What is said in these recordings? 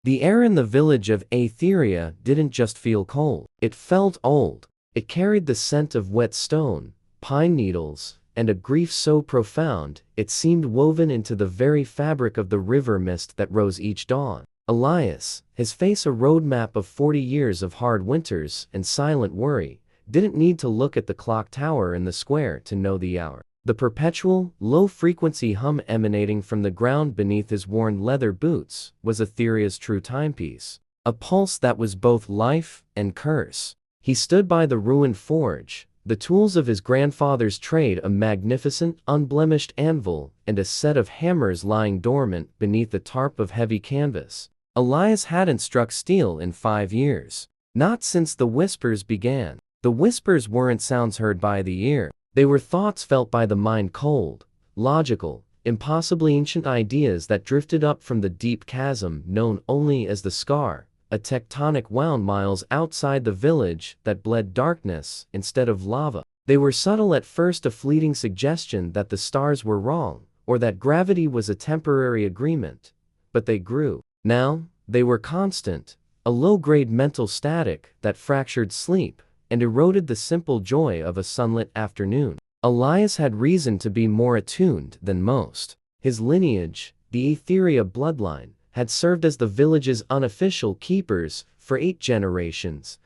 The air in the village of Aetheria didn't just feel cold. It felt old. It carried the scent of wet stone, pine needles, and a grief so profound, it seemed woven into the very fabric of the river mist that rose each dawn. Elias, his face a roadmap of 40 years of hard winters and silent worry, didn't need to look at the clock tower in the square to know the hour. The perpetual, low-frequency hum emanating from the ground beneath his worn leather boots was Aetheria's true timepiece, a pulse that was both life and curse. He stood by the ruined forge, the tools of his grandfather's trade, a magnificent, unblemished anvil, and a set of hammers lying dormant beneath a tarp of heavy canvas. Elias hadn't struck steel in 5 years. Not since the whispers began. The whispers weren't sounds heard by the ear. They were thoughts felt by the mind, cold, logical, impossibly ancient ideas that drifted up from the deep chasm known only as the Scar, a tectonic wound miles outside the village that bled darkness instead of lava. They were subtle at first, a fleeting suggestion that the stars were wrong, or that gravity was a temporary agreement. But they grew. Now, they were constant, a low-grade mental static that fractured sleep and eroded the simple joy of a sunlit afternoon. Elias had reason to be more attuned than most. His lineage, the Aetheria bloodline, had served as the village's unofficial keepers for 8 generations,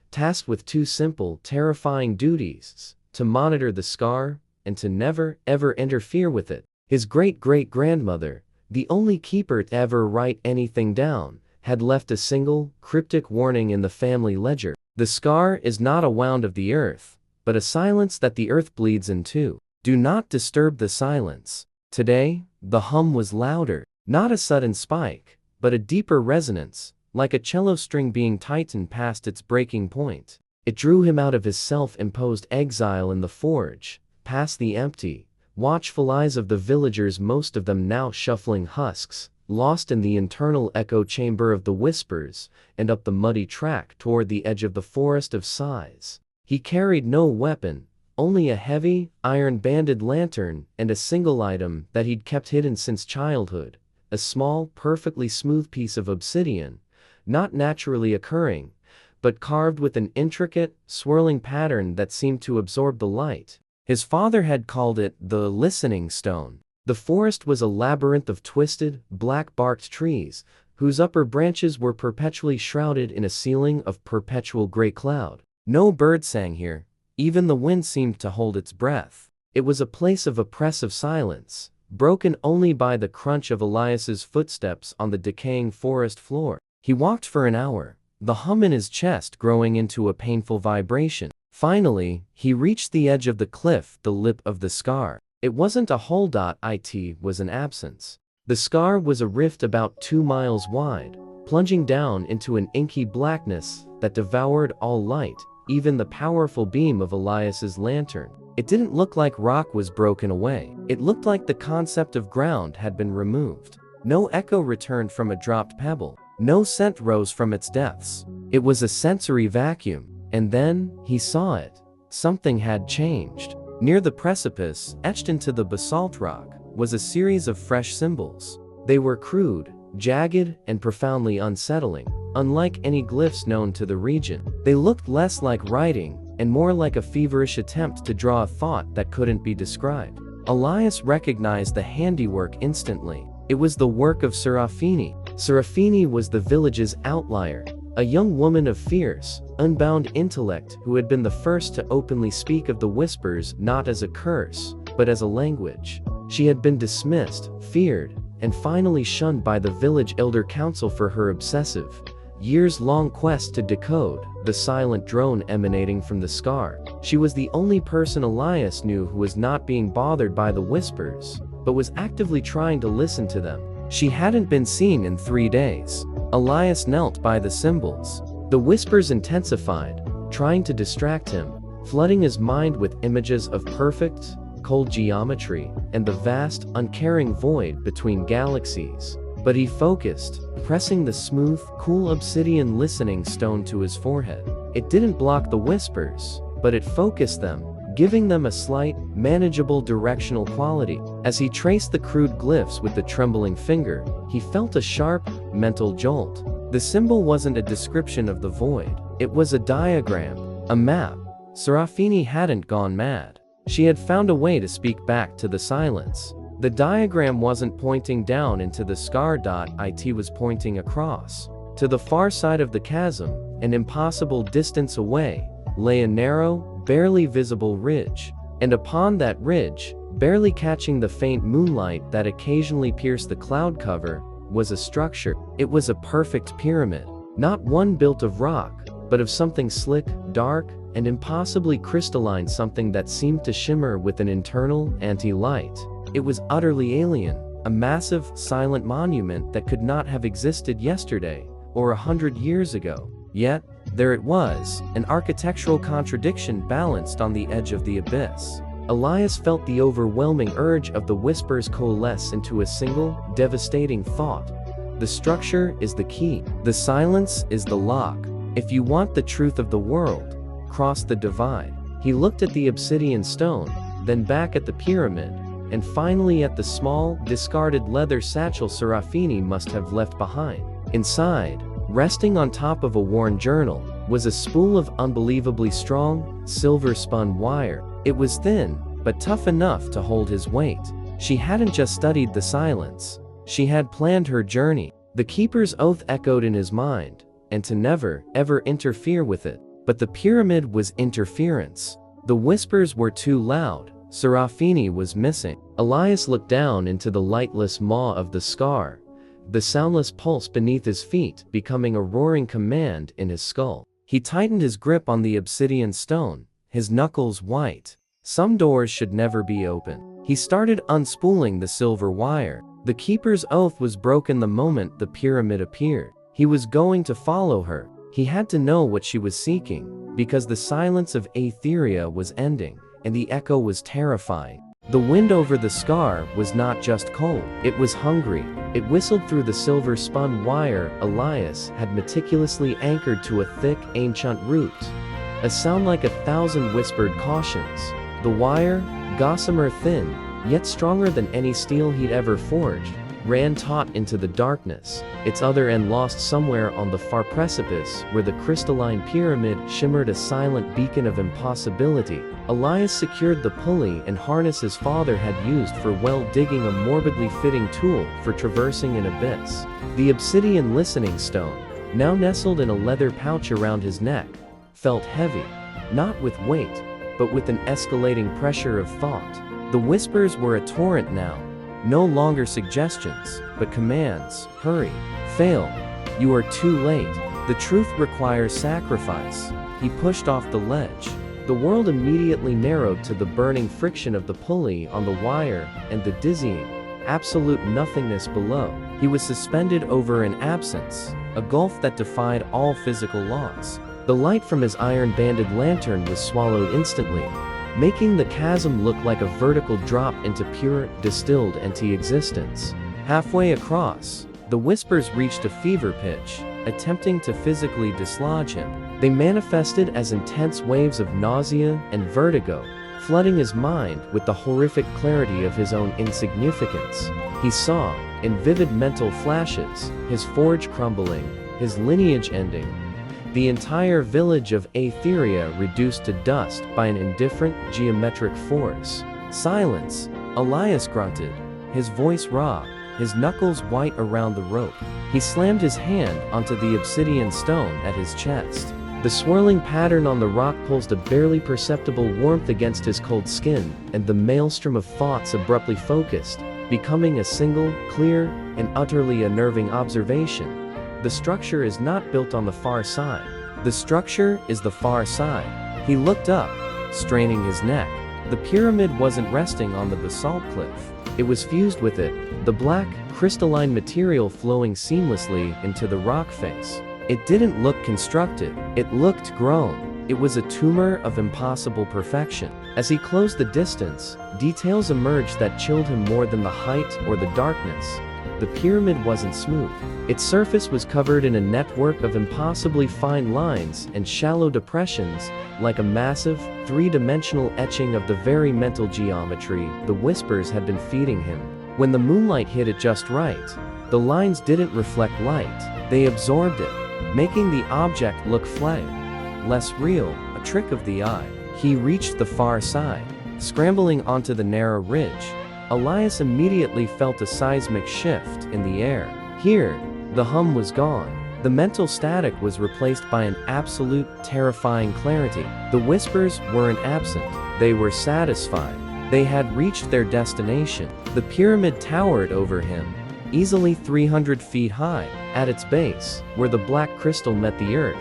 tasked with 2 simple, terrifying duties: to monitor the Scar and to never, ever interfere with it. His great-great-grandmother, the only keeper to ever write anything down, had left a single, cryptic warning in the family ledger. The Scar is not a wound of the earth, but a silence that the earth bleeds into. Do not disturb the silence. Today, the hum was louder, not a sudden spike, but a deeper resonance, like a cello string being tightened past its breaking point. It drew him out of his self-imposed exile in the forge, past the empty, watchful eyes of the villagers, most of them now shuffling husks, lost in the internal echo chamber of the whispers, and up the muddy track toward the edge of the forest of sighs. He carried no weapon, only a heavy, iron-banded lantern and a single item that he'd kept hidden since childhood, a small, perfectly smooth piece of obsidian, not naturally occurring, but carved with an intricate, swirling pattern that seemed to absorb the light. His father had called it the listening stone. The forest was a labyrinth of twisted, black-barked trees, whose upper branches were perpetually shrouded in a ceiling of perpetual gray cloud. No bird sang here, even the wind seemed to hold its breath. It was a place of oppressive silence, broken only by the crunch of Elias's footsteps on the decaying forest floor. He walked for an hour, the hum in his chest growing into a painful vibration. Finally, he reached the edge of the cliff, the lip of the Scar. It wasn't a hole. It was an absence. The Scar was a rift about 2 miles wide, plunging down into an inky blackness that devoured all light, even the powerful beam of Elias's lantern. It didn't look like rock was broken away. It looked like the concept of ground had been removed. No echo returned from a dropped pebble. No scent rose from its depths. It was a sensory vacuum. And then, he saw it. Something had changed. Near the precipice, etched into the basalt rock, was a series of fresh symbols. They were crude, jagged, and profoundly unsettling, unlike any glyphs known to the region. They looked less like writing, and more like a feverish attempt to draw a thought that couldn't be described. Elias recognized the handiwork instantly. It was the work of Serafini. Serafini was the village's outlier, a young woman of fierce, unbound intellect who had been the first to openly speak of the whispers not as a curse, but as a language. She had been dismissed, feared, and finally shunned by the village elder council for her obsessive, years-long quest to decode the silent drone emanating from the Scar. She was the only person Elias knew who was not being bothered by the whispers, but was actively trying to listen to them. She hadn't been seen in 3 days. Elias knelt by the symbols. The whispers intensified, trying to distract him, flooding his mind with images of perfect, cold geometry and the vast, uncaring void between galaxies. But he focused, pressing the smooth, cool obsidian listening stone to his forehead. It didn't block the whispers, but it focused them, giving them a slight, manageable directional quality. As he traced the crude glyphs with the trembling finger, he felt a sharp, mental jolt. The symbol wasn't a description of the void. It was a diagram, a map. Serafini hadn't gone mad. She had found a way to speak back to the silence. The diagram wasn't pointing down into the scar. It was pointing across. To the far side of the chasm, an impossible distance away, lay a narrow, barely visible ridge. And upon that ridge, barely catching the faint moonlight that occasionally pierced the cloud cover, was a structure. It was a perfect pyramid. Not one built of rock, but of something slick, dark, and impossibly crystalline, something that seemed to shimmer with an internal anti-light. It was utterly alien, a massive, silent monument that could not have existed yesterday, or 100 years ago. Yet, there it was, an architectural contradiction balanced on the edge of the abyss. Elias felt the overwhelming urge of the whispers coalesce into a single, devastating thought. The structure is the key. The silence is the lock. If you want the truth of the world, cross the divide. He looked at the obsidian stone, then back at the pyramid, and finally at the small, discarded leather satchel Serafini must have left behind. Inside, resting on top of a worn journal, was a spool of unbelievably strong, silver-spun wire. It was thin, but tough enough to hold his weight. She hadn't just studied the silence. She had planned her journey. The keeper's oath echoed in his mind, and to never, ever interfere with it. But the pyramid was interference. The whispers were too loud. Serafini was missing. Elias looked down into the lightless maw of the scar, the soundless pulse beneath his feet becoming a roaring command in his skull. He tightened his grip on the obsidian stone, his knuckles white. Some doors should never be open. He started unspooling the silver wire. The keeper's oath was broken the moment the pyramid appeared. He was going to follow her. He had to know what she was seeking, because the silence of Aetheria was ending, and the echo was terrifying. The wind over the scar was not just cold, it was hungry. It whistled through the silver-spun wire Elias had meticulously anchored to a thick, ancient root. A sound like 1,000 whispered cautions. The wire, gossamer thin, yet stronger than any steel he'd ever forged, ran taut into the darkness, its other end lost somewhere on the far precipice where the crystalline pyramid shimmered a silent beacon of impossibility. Elias secured the pulley and harness his father had used for digging, a morbidly fitting tool for traversing an abyss. The obsidian listening stone, now nestled in a leather pouch around his neck, felt heavy, not with weight, but with an escalating pressure of thought. The whispers were a torrent now. No longer suggestions, but commands. Hurry. Fail. You are too late. The truth requires sacrifice. He pushed off the ledge. The world immediately narrowed to the burning friction of the pulley on the wire and the dizzying, absolute nothingness below. He was suspended over an absence, a gulf that defied all physical laws. The light from his iron-banded lantern was swallowed instantly, making the chasm look like a vertical drop into pure, distilled anti-existence. Halfway across, the whispers reached a fever pitch, attempting to physically dislodge him. They manifested as intense waves of nausea and vertigo, flooding his mind with the horrific clarity of his own insignificance. He saw, in vivid mental flashes, his forge crumbling, his lineage ending, the entire village of Aetheria reduced to dust by an indifferent, geometric force. Silence, Elias grunted, his voice raw, his knuckles white around the rope. He slammed his hand onto the obsidian stone at his chest. The swirling pattern on the rock pulsed a barely perceptible warmth against his cold skin, and the maelstrom of thoughts abruptly focused, becoming a single, clear, and utterly unnerving observation. The structure is not built on the far side. The structure is the far side. He looked up, straining his neck. The pyramid wasn't resting on the basalt cliff. It was fused with it, the black, crystalline material flowing seamlessly into the rock face. It didn't look constructed. It looked grown. It was a tumor of impossible perfection. As he closed the distance, details emerged that chilled him more than the height or the darkness. The pyramid wasn't smooth. Its surface was covered in a network of impossibly fine lines and shallow depressions, like a massive, three-dimensional etching of the very mental geometry the whispers had been feeding him. When the moonlight hit it just right, The lines didn't reflect light, they absorbed it, making the object look flat, less real, a trick of the eye. He reached the far side, scrambling onto the narrow ridge. Elias immediately felt a seismic shift in the air. Here, the hum was gone. The mental static was replaced by an absolute, terrifying clarity. The whispers weren't absent, they were satisfied. They had reached their destination. The pyramid towered over him, easily 300 feet high. At its base, where the black crystal met the earth,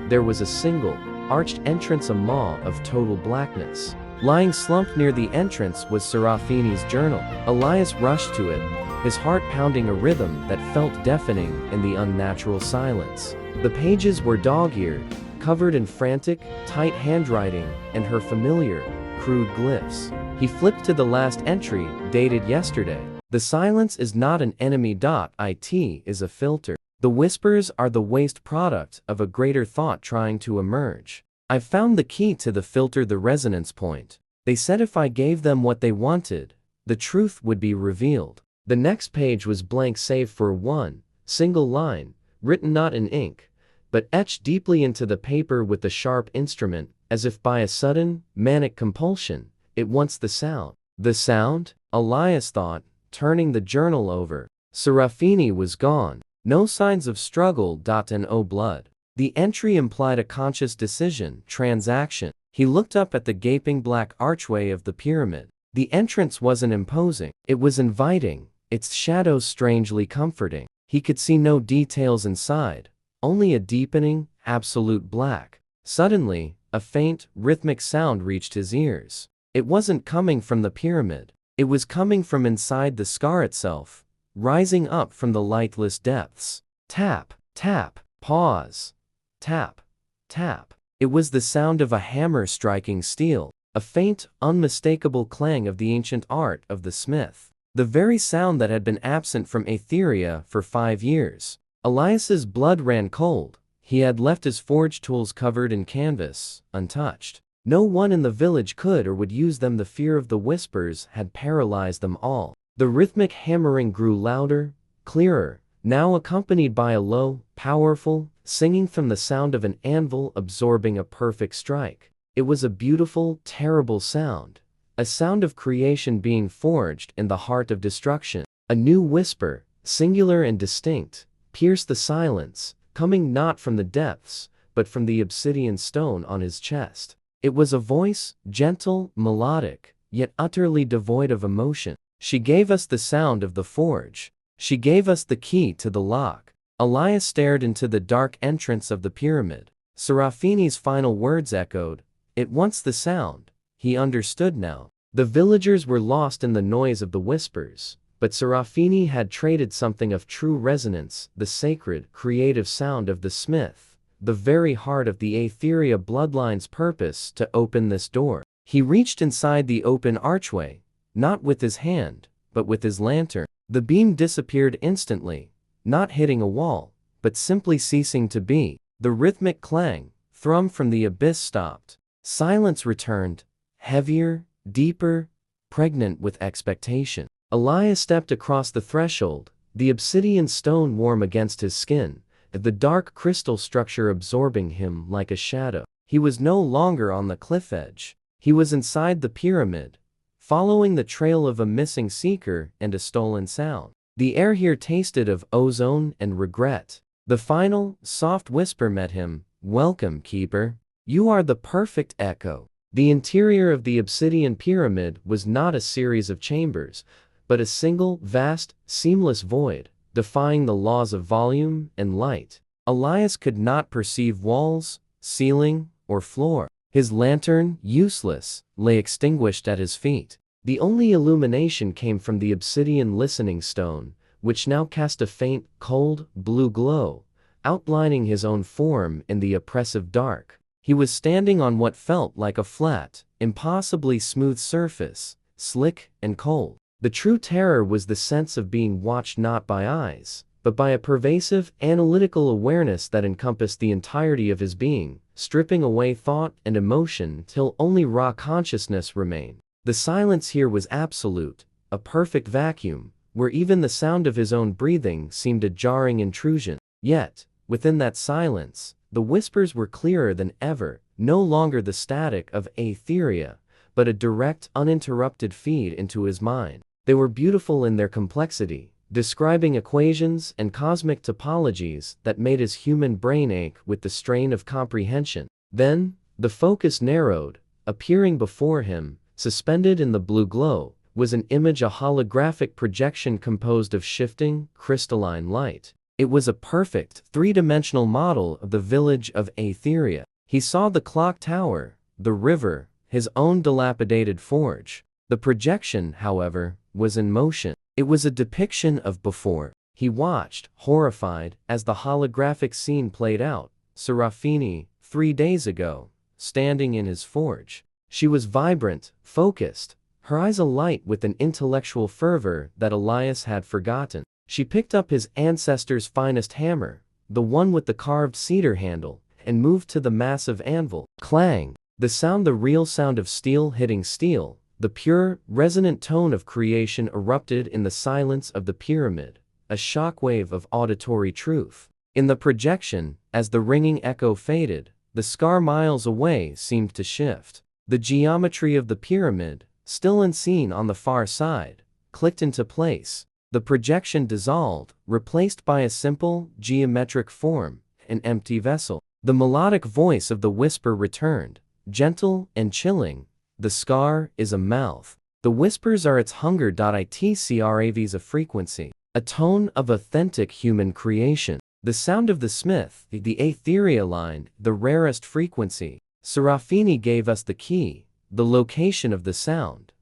there was a single, arched entrance, a maw of total blackness. Lying slumped near the entrance was Serafini's journal. Elias rushed to it, his heart pounding a rhythm that felt deafening in the unnatural silence. The pages were dog-eared, covered in frantic, tight handwriting and her familiar, crude glyphs. He flipped to the last entry, dated yesterday. The silence is not an enemy. It is a filter. The whispers are the waste product of a greater thought trying to emerge. I've found the key to the filter, the resonance point. They said if I gave them what they wanted, the truth would be revealed. The next page was blank save for one single line, written not in ink, but etched deeply into the paper with the sharp instrument, as if by a sudden, manic compulsion. It wants the sound. The sound? Elias thought, turning the journal over. Serafini was gone. No signs of struggle. No blood. The entry implied a conscious decision, transaction. He looked up at the gaping black archway of the pyramid. The entrance wasn't imposing. It was inviting, its shadows strangely comforting. He could see no details inside, only a deepening, absolute black. Suddenly, a faint, rhythmic sound reached his ears. It wasn't coming from the pyramid. It was coming from inside the scar itself, rising up from the lightless depths. Tap, tap, pause. Tap, tap. It was the sound of a hammer striking steel, a faint, unmistakable clang of the ancient art of the smith. The very sound that had been absent from Aetheria for 5 years. Elias's blood ran cold. He had left his forge tools covered in canvas, untouched. No one in the village could or would use them. The fear of the whispers had paralyzed them all. The rhythmic hammering grew louder, clearer, now accompanied by a low, powerful singing from the sound of an anvil absorbing a perfect strike. It was a beautiful, terrible sound, a sound of creation being forged in the heart of destruction. A new whisper, singular and distinct, pierced the silence, coming not from the depths, but from the obsidian stone on his chest. It was a voice, gentle, melodic, yet utterly devoid of emotion. She gave us the sound of the forge. She gave us the key to the lock. Elias stared into the dark entrance of the pyramid. Serafini's final words echoed. It wants the sound. He understood now. The villagers were lost in the noise of the whispers, but Serafini had traded something of true resonance, the sacred, creative sound of the smith, the very heart of the Aetheria bloodline's purpose to open this door. He reached inside the open archway, not with his hand, but with his lantern. The beam disappeared instantly, not hitting a wall, but simply ceasing to be. The rhythmic clang, thrum from the abyss stopped. Silence returned, heavier, deeper, pregnant with expectation. Elias stepped across the threshold, the obsidian stone warm against his skin, the dark crystal structure absorbing him like a shadow. He was no longer on the cliff edge. He was inside the pyramid, following the trail of a missing seeker and a stolen sound. The air here tasted of ozone and regret. The final, soft whisper met him. Welcome, Keeper. You are the perfect echo. The interior of the obsidian pyramid was not a series of chambers, but a single, vast, seamless void, defying the laws of volume and light. Elias could not perceive walls, ceiling, or floor. His lantern, useless, lay extinguished at his feet. The only illumination came from the obsidian listening stone, which now cast a faint, cold, blue glow, outlining his own form in the oppressive dark. He was standing on what felt like a flat, impossibly smooth surface, slick and cold. The true terror was the sense of being watched not by eyes, but by a pervasive, analytical awareness that encompassed the entirety of his being, stripping away thought and emotion till only raw consciousness remained. The silence here was absolute, a perfect vacuum, where even the sound of his own breathing seemed a jarring intrusion. Yet, within that silence, the whispers were clearer than ever, no longer the static of aetheria, but a direct, uninterrupted feed into his mind. They were beautiful in their complexity, describing equations and cosmic topologies that made his human brain ache with the strain of comprehension. Then, the focus narrowed. Appearing before him, suspended in the blue glow, was an image, a holographic projection composed of shifting, crystalline light. It was a perfect, three-dimensional model of the village of Aetheria. He saw the clock tower, the river, his own dilapidated forge. The projection, however, was in motion. It was a depiction of before. He watched, horrified, as the holographic scene played out. Serafini, 3 days ago, standing in his forge. She was vibrant, focused, her eyes alight with an intellectual fervor that Elias had forgotten. She picked up his ancestor's finest hammer, the one with the carved cedar handle, and moved to the massive anvil. Clang! The sound, the real sound of steel hitting steel, the pure, resonant tone of creation erupted in the silence of the pyramid, a shockwave of auditory truth. In the projection, as the ringing echo faded, the scar miles away seemed to shift. The geometry of the pyramid, still unseen on the far side, clicked into place. The projection dissolved, replaced by a simple, geometric form, an empty vessel. The melodic voice of the whisper returned, gentle and chilling. The scar is a mouth. The whispers are its hunger. Itcravs a frequency, a tone of authentic human creation. The sound of the smith, the aetheria line, the rarest frequency. Serafini gave us the key, the location of the sound.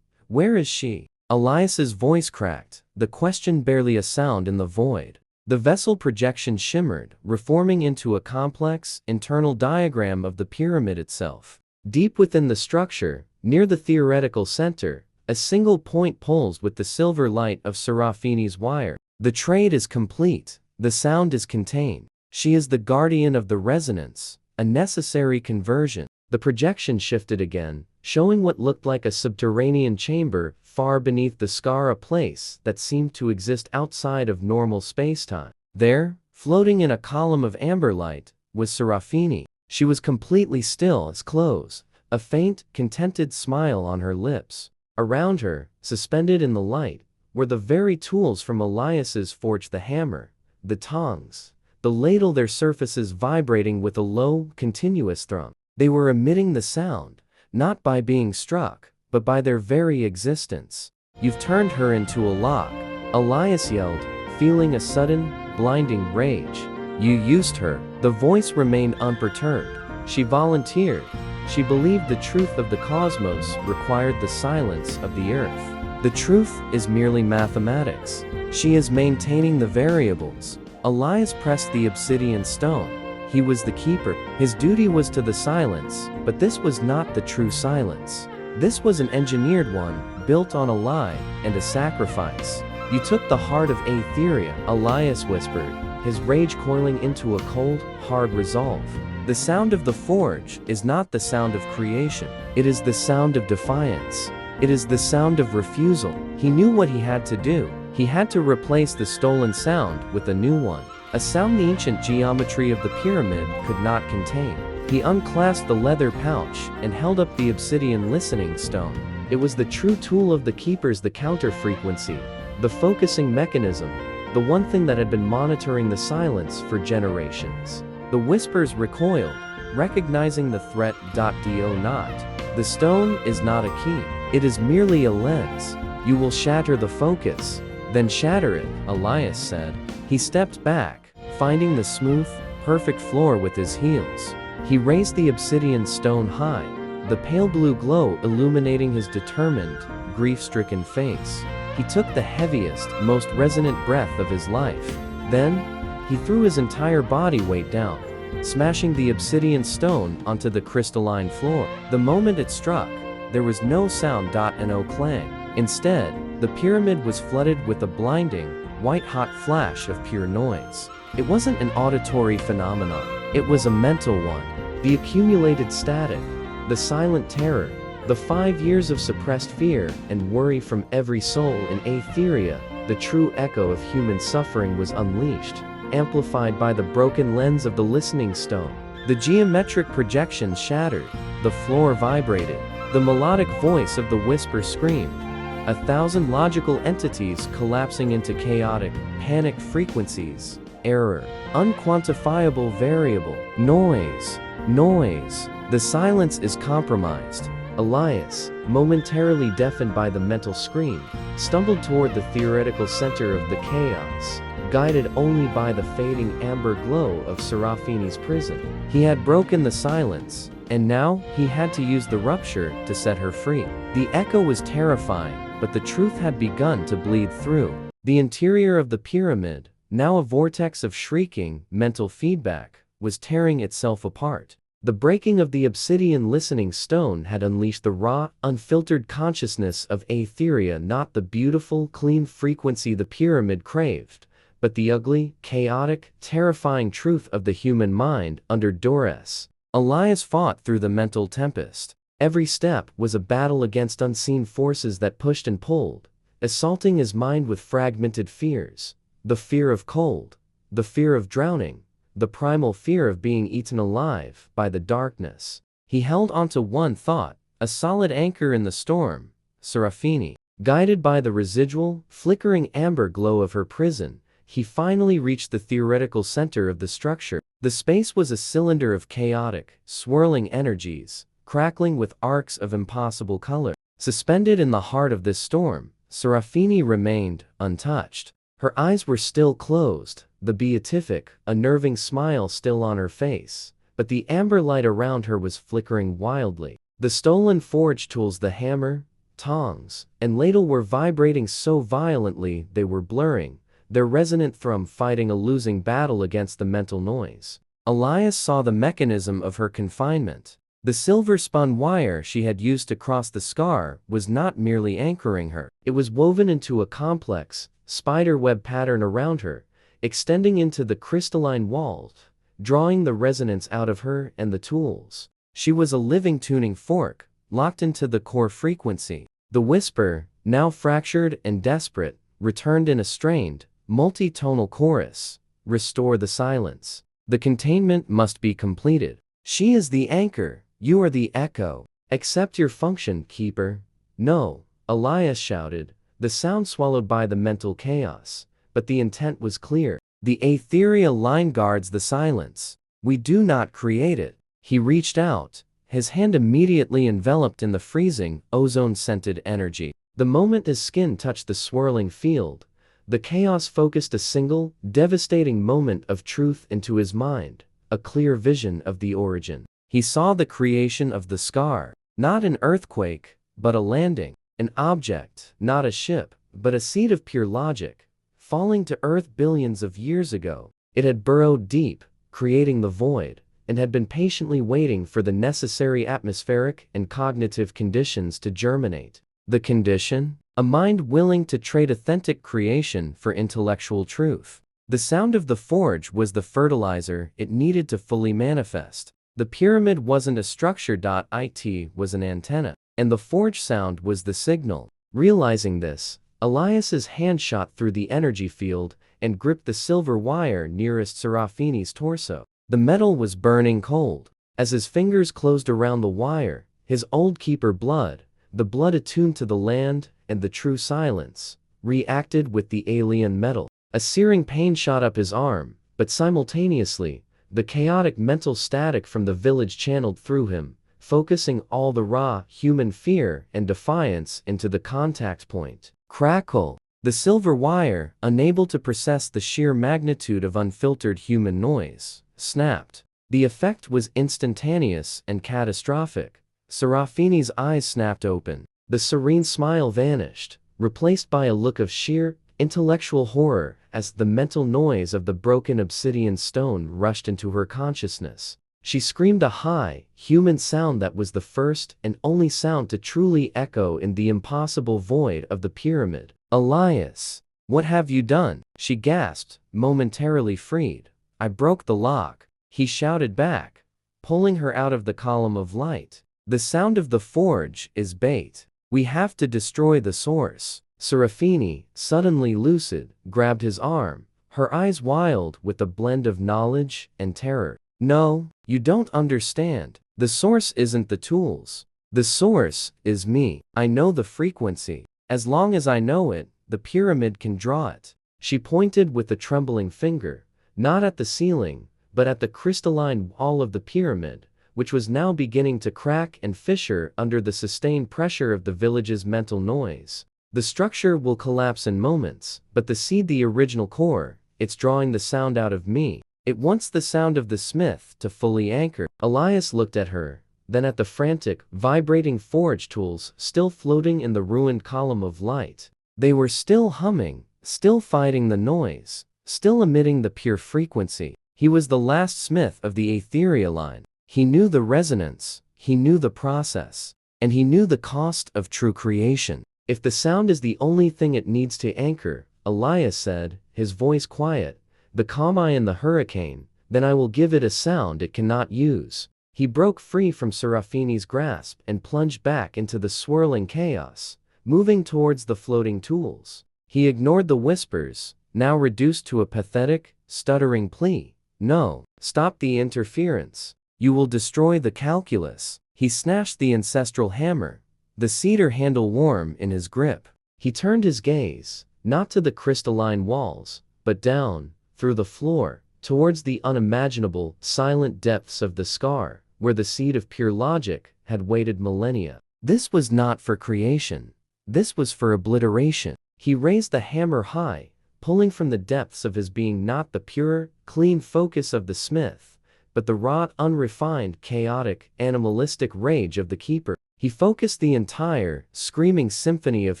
Where is she? Elias's voice cracked, the question barely a sound in the void. The vessel projection shimmered, reforming into a complex, internal diagram of the pyramid itself. Deep within the structure, near the theoretical center, a single point pulls with the silver light of Serafini's wire. The trade is complete, the sound is contained. She is the guardian of the resonance, a necessary conversion. The projection shifted again, showing what looked like a subterranean chamber far beneath the scar, a place that seemed to exist outside of normal spacetime. There, floating in a column of amber light, was Serafini. She was completely still as close, a faint, contented smile on her lips. Around her, suspended in the light, were the very tools from Elias's forge: the hammer, the tongs, the ladle, their surfaces vibrating with a low, continuous thrum. They were emitting the sound, not by being struck, but by their very existence. You've turned her into a lock, Elias yelled, feeling a sudden, blinding rage. You used her. The voice remained unperturbed. She volunteered. She believed the truth of the cosmos required the silence of the earth. The truth is merely mathematics. She is maintaining the variables. Elias pressed the obsidian stone. He was the keeper. His duty was to the silence, but this was not the true silence. This was an engineered one, built on a lie and a sacrifice. You took the heart of Aetheria, Elias whispered, his rage coiling into a cold, hard resolve. The sound of the forge is not the sound of creation. It is the sound of defiance. It is the sound of refusal. He knew what he had to do. He had to replace the stolen sound with a new one. A sound the ancient geometry of the pyramid could not contain. He unclasped the leather pouch and held up the obsidian listening stone. It was the true tool of the keepers, the counter frequency, the focusing mechanism, the one thing that had been monitoring the silence for generations. The whispers recoiled, recognizing the threat. Do not. The stone is not a key. It is merely a lens. You will shatter the focus. Then shatter it, Elias said. He stepped back, finding the smooth, perfect floor with his heels. He raised the obsidian stone high, the pale blue glow illuminating his determined, grief-stricken face. He took the heaviest, most resonant breath of his life. Then, he threw his entire body weight down, smashing the obsidian stone onto the crystalline floor. The moment it struck, there was no sound. No clang. Instead, the pyramid was flooded with a blinding, white-hot flash of pure noise. It wasn't an auditory phenomenon. It was a mental one. The accumulated static, the silent terror, the 5 years of suppressed fear and worry from every soul in Aetheria the true echo of human suffering was unleashed, amplified by the broken lens of the listening stone. The geometric projections shattered, the floor vibrated, the melodic voice of the whisper screamed. 1,000 logical entities collapsing into chaotic, panicked frequencies. Error. Unquantifiable variable. Noise. Noise. The silence is compromised. Elias, momentarily deafened by the mental scream, stumbled toward the theoretical center of the chaos, guided only by the fading amber glow of Serafini's prison. He had broken the silence, and now he had to use the rupture to set her free. The echo was terrifying, but the truth had begun to bleed through. The interior of the pyramid, now a vortex of shrieking, mental feedback, was tearing itself apart. The breaking of the obsidian listening stone had unleashed the raw, unfiltered consciousness of Aetheria, not the beautiful, clean frequency the pyramid craved, but the ugly, chaotic, terrifying truth of the human mind under duress. Elias fought through the mental tempest. Every step was a battle against unseen forces that pushed and pulled, assaulting his mind with fragmented fears. The fear of cold, the fear of drowning, the primal fear of being eaten alive by the darkness. He held onto one thought, a solid anchor in the storm: Serafini. Guided by the residual, flickering amber glow of her prison, he finally reached the theoretical center of the structure. The space was a cylinder of chaotic, swirling energies, crackling with arcs of impossible color. Suspended in the heart of this storm, Serafini remained untouched. Her eyes were still closed, the beatific, unnerving smile still on her face, but the amber light around her was flickering wildly. The stolen forge tools, the hammer, tongs, and ladle, were vibrating so violently they were blurring, their resonant thrum fighting a losing battle against the mental noise. Elias saw the mechanism of her confinement. The silver-spun wire she had used to cross the scar was not merely anchoring her. It was woven into a complex, spiderweb pattern around her, extending into the crystalline walls, drawing the resonance out of her and the tools. She was a living tuning fork, locked into the core frequency. The whisper, now fractured and desperate, returned in a strained, multi-tonal chorus. Restore the silence. The containment must be completed. She is the anchor, you are the echo. Accept your function, keeper. No, Elias shouted, the sound swallowed by the mental chaos, but the intent was clear. The Aetheria line guards the silence. We do not create it. He reached out, his hand immediately enveloped in the freezing, ozone-scented energy. The moment his skin touched the swirling field, the chaos focused a single, devastating moment of truth into his mind, a clear vision of the origin. He saw the creation of the scar, not an earthquake, but a landing, an object, not a ship, but a seed of pure logic, falling to earth billions of years ago. It had burrowed deep, creating the void, and had been patiently waiting for the necessary atmospheric and cognitive conditions to germinate. The condition? A mind willing to trade authentic creation for intellectual truth. The sound of the forge was the fertilizer it needed to fully manifest. The pyramid wasn't a structure. It was an antenna, and the forge sound was the signal. Realizing this, Elias's hand shot through the energy field and gripped the silver wire nearest Serafini's torso. The metal was burning cold. As his fingers closed around the wire, his old keeper blood, the blood attuned to the land and the true silence, reacted with the alien metal. A searing pain shot up his arm, but simultaneously, the chaotic mental static from the village channeled through him, focusing all the raw, human fear and defiance into the contact point. Crackle! The silver wire, unable to process the sheer magnitude of unfiltered human noise, snapped. The effect was instantaneous and catastrophic. Serafini's eyes snapped open. The serene smile vanished, replaced by a look of sheer, intellectual horror as the mental noise of the broken obsidian stone rushed into her consciousness. She screamed a high, human sound that was the first and only sound to truly echo in the impossible void of the pyramid. Elias, what have you done? She gasped, momentarily freed. I broke the lock, he shouted back, pulling her out of the column of light. The sound of the forge is bait. We have to destroy the source. Serafini, suddenly lucid, grabbed his arm, her eyes wild with a blend of knowledge and terror. No, you don't understand. The source isn't the tools. The source is me. I know the frequency. As long as I know it, the pyramid can draw it. She pointed with a trembling finger, not at the ceiling, but at the crystalline wall of the pyramid, which was now beginning to crack and fissure under the sustained pressure of the village's mental noise. The structure will collapse in moments, but the seed, the original core, it's drawing the sound out of me. It wants the sound of the smith to fully anchor. Elias looked at her, then at the frantic, vibrating forge tools still floating in the ruined column of light. They were still humming, still fighting the noise, still emitting the pure frequency. He was the last smith of the Aetheria line. He knew the resonance, he knew the process, and he knew the cost of true creation. If the sound is the only thing it needs to anchor, Elias said, his voice quiet, the calm eye in the hurricane, then I will give it a sound it cannot use. He broke free from Serafini's grasp and plunged back into the swirling chaos, moving towards the floating tools. He ignored the whispers, now reduced to a pathetic, stuttering plea. No, stop the interference. You will destroy the calculus. He snatched the ancestral hammer, the cedar handle warm in his grip. He turned his gaze, not to the crystalline walls, but down, through the floor, towards the unimaginable, silent depths of the scar, where the seed of pure logic had waited millennia. This was not for creation. This was for obliteration. He raised the hammer high, pulling from the depths of his being not the pure, clean focus of the smith, but the raw, unrefined, chaotic, animalistic rage of the keeper. He focused the entire, screaming symphony of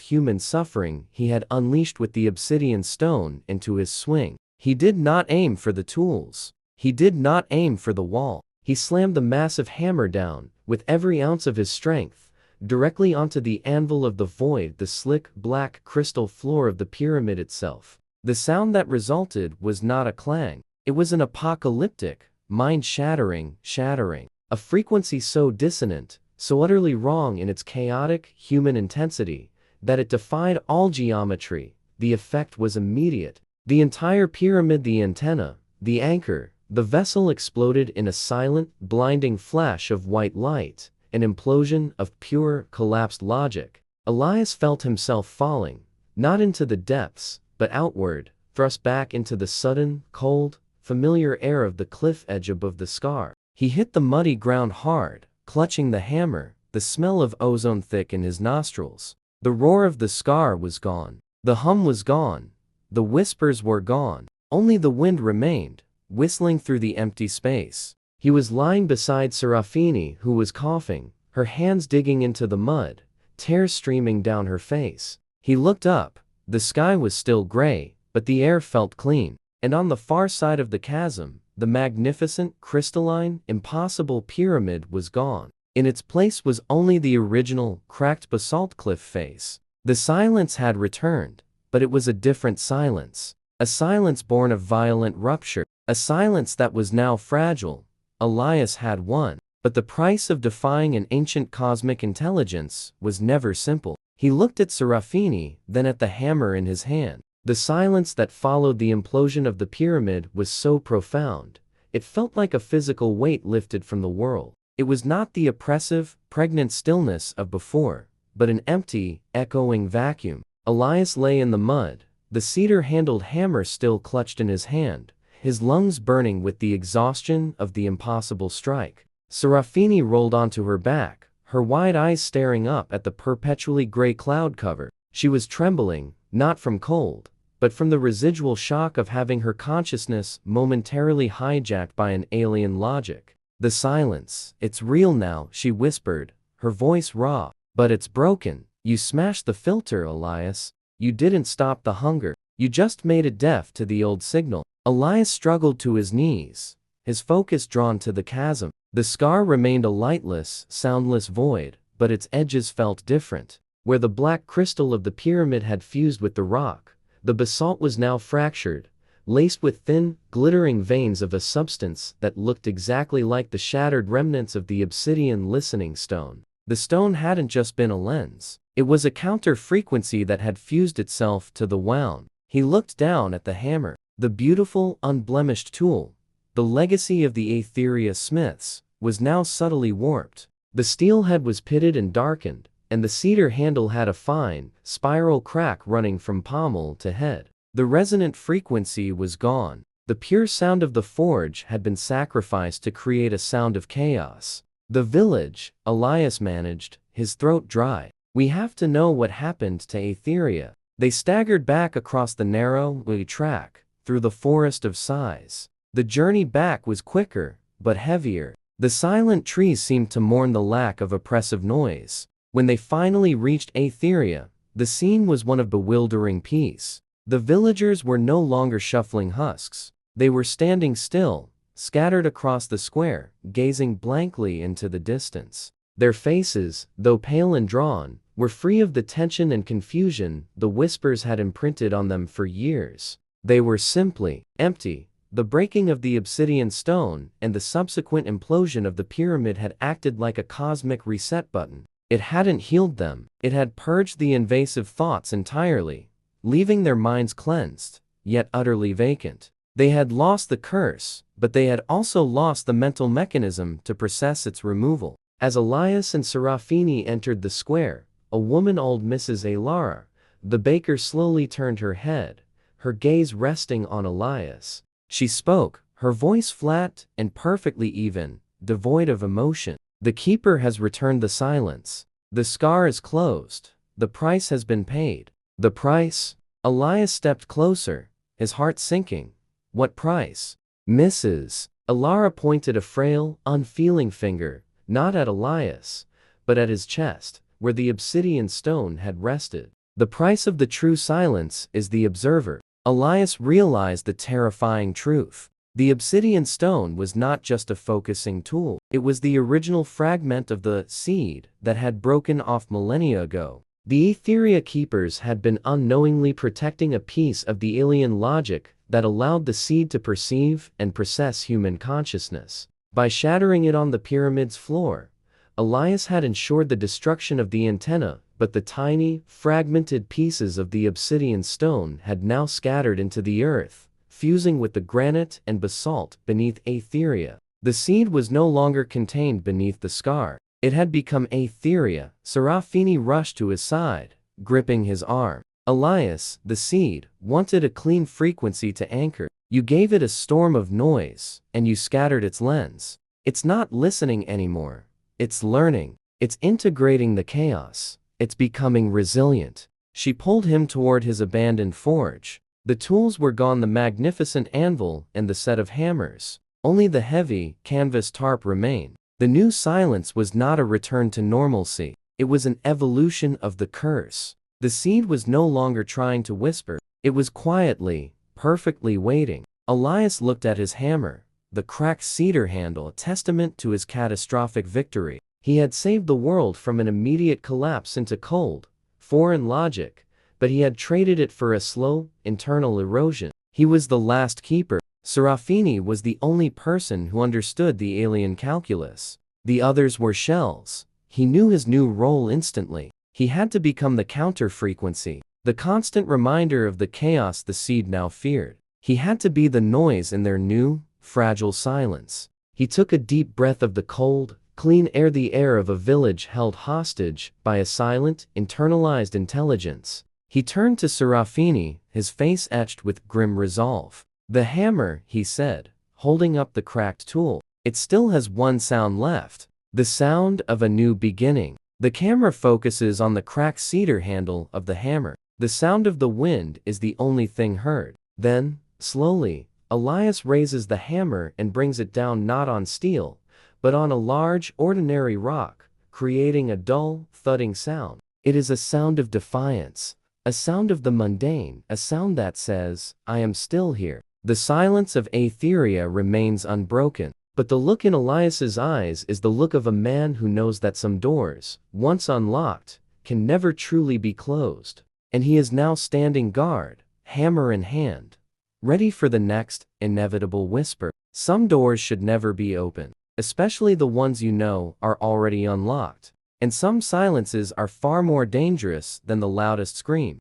human suffering he had unleashed with the obsidian stone into his swing. He did not aim for the tools. He did not aim for the wall. He slammed the massive hammer down, with every ounce of his strength, directly onto the anvil of the void, the slick, black crystal floor of the pyramid itself. The sound that resulted was not a clang. It was an apocalyptic, mind-shattering shattering. A frequency so dissonant, so utterly wrong in its chaotic, human intensity, that it defied all geometry. The effect was immediate. The entire pyramid, the antenna, the anchor, the vessel exploded in a silent, blinding flash of white light, an implosion of pure, collapsed logic. Elias felt himself falling, not into the depths, but outward, thrust back into the sudden, cold, familiar air of the cliff edge above the scar. He hit the muddy ground hard, clutching the hammer, the smell of ozone thick in his nostrils. The roar of the scar was gone. The hum was gone. The whispers were gone. Only the wind remained, whistling through the empty space. He was lying beside Serafini, who was coughing, her hands digging into the mud, tears streaming down her face. He looked up. The sky was still gray, but the air felt clean. And on the far side of the chasm, the magnificent, crystalline, impossible pyramid was gone. In its place was only the original, cracked basalt cliff face. The silence had returned, but it was a different silence. A silence born of violent rupture. A silence that was now fragile. Elias had won. But the price of defying an ancient cosmic intelligence was never simple. He looked at Serafini, then at the hammer in his hand. The silence that followed the implosion of the pyramid was so profound. It felt like a physical weight lifted from the world. It was not the oppressive, pregnant stillness of before, but an empty, echoing vacuum. Elias lay in the mud, the cedar-handled hammer still clutched in his hand, his lungs burning with the exhaustion of the impossible strike. Serafini rolled onto her back, her wide eyes staring up at the perpetually gray cloud cover. She was trembling, not from cold, but from the residual shock of having her consciousness momentarily hijacked by an alien logic. The silence, it's real now, she whispered, her voice raw. But it's broken. You smashed the filter, Elias. You didn't stop the hunger. You just made it deaf to the old signal. Elias struggled to his knees, his focus drawn to the chasm. The scar remained a lightless, soundless void, but its edges felt different. Where the black crystal of the pyramid had fused with the rock, the basalt was now fractured, laced with thin, glittering veins of a substance that looked exactly like the shattered remnants of the obsidian listening stone. The stone hadn't just been a lens. It was a counter-frequency that had fused itself to the wound. He looked down at the hammer, the beautiful, unblemished tool. The legacy of the Aetheria smiths was now subtly warped. The steel head was pitted and darkened, and the cedar handle had a fine, spiral crack running from pommel to head. The resonant frequency was gone. The pure sound of the forge had been sacrificed to create a sound of chaos. The village, Elias managed, his throat dry. We have to know what happened to Aetheria. They staggered back across the narrow, track, through the forest of sighs. The journey back was quicker, but heavier. The silent trees seemed to mourn the lack of oppressive noise. When they finally reached Aetheria, the scene was one of bewildering peace. The villagers were no longer shuffling husks. They were standing still, scattered across the square, gazing blankly into the distance. Their faces, though pale and drawn, were free of the tension and confusion the whispers had imprinted on them for years. They were simply empty. The breaking of the obsidian stone and the subsequent implosion of the pyramid had acted like a cosmic reset button. It hadn't healed them. It had purged the invasive thoughts entirely, leaving their minds cleansed, yet utterly vacant. They had lost the curse, but they had also lost the mental mechanism to process its removal. As Elias and Serafini entered the square, a woman, old Mrs. Alara, the baker, slowly turned her head, her gaze resting on Elias. She spoke, her voice flat and perfectly even, devoid of emotion. The keeper has returned the silence. The scar is closed. The price has been paid. The price? Elias stepped closer, his heart sinking. What price? Mrs. Alara pointed a frail, unfeeling finger, not at Elias, but at his chest, where the obsidian stone had rested. The price of the true silence is the observer. Elias realized the terrifying truth. The obsidian stone was not just a focusing tool. It was the original fragment of the seed that had broken off millennia ago. The Aetheria keepers had been unknowingly protecting a piece of the alien logic that allowed the seed to perceive and process human consciousness. By shattering it on the pyramid's floor, Elias had ensured the destruction of the antenna, but the tiny, fragmented pieces of the obsidian stone had now scattered into the earth, fusing with the granite and basalt beneath Aetheria. The seed was no longer contained beneath the scar. It had become Aetheria. Serafini rushed to his side, gripping his arm. Elias, the seed, wanted a clean frequency to anchor. You gave it a storm of noise, and you scattered its lens. It's not listening anymore. It's learning. It's integrating the chaos. It's becoming resilient. She pulled him toward his abandoned forge. The tools were gone, the magnificent anvil and the set of hammers. Only the heavy, canvas tarp remained. The new silence was not a return to normalcy. It was an evolution of the curse. The seed was no longer trying to whisper. It was quietly, perfectly waiting. Elias looked at his hammer, the cracked cedar handle, a testament to his catastrophic victory. He had saved the world from an immediate collapse into cold, foreign logic, but he had traded it for a slow, internal erosion. He was the last keeper. Serafini was the only person who understood the alien calculus. The others were shells. He knew his new role instantly. He had to become the counter-frequency, the constant reminder of the chaos the seed now feared. He had to be the noise in their new, fragile silence. He took a deep breath of the cold, clean air, the air of a village held hostage by a silent, internalized intelligence. He turned to Serafini, his face etched with grim resolve. The hammer, he said, holding up the cracked tool. It still has one sound left. The sound of a new beginning. The camera focuses on the cracked cedar handle of the hammer. The sound of the wind is the only thing heard. Then, slowly, Elias raises the hammer and brings it down not on steel, but on a large, ordinary rock, creating a dull, thudding sound. It is a sound of defiance, a sound of the mundane, a sound that says, I am still here. The silence of Aetheria remains unbroken. But the look in Elias's eyes is the look of a man who knows that some doors, once unlocked, can never truly be closed. And he is now standing guard, hammer in hand, ready for the next, inevitable whisper. Some doors should never be opened, especially the ones you know are already unlocked. And some silences are far more dangerous than the loudest scream.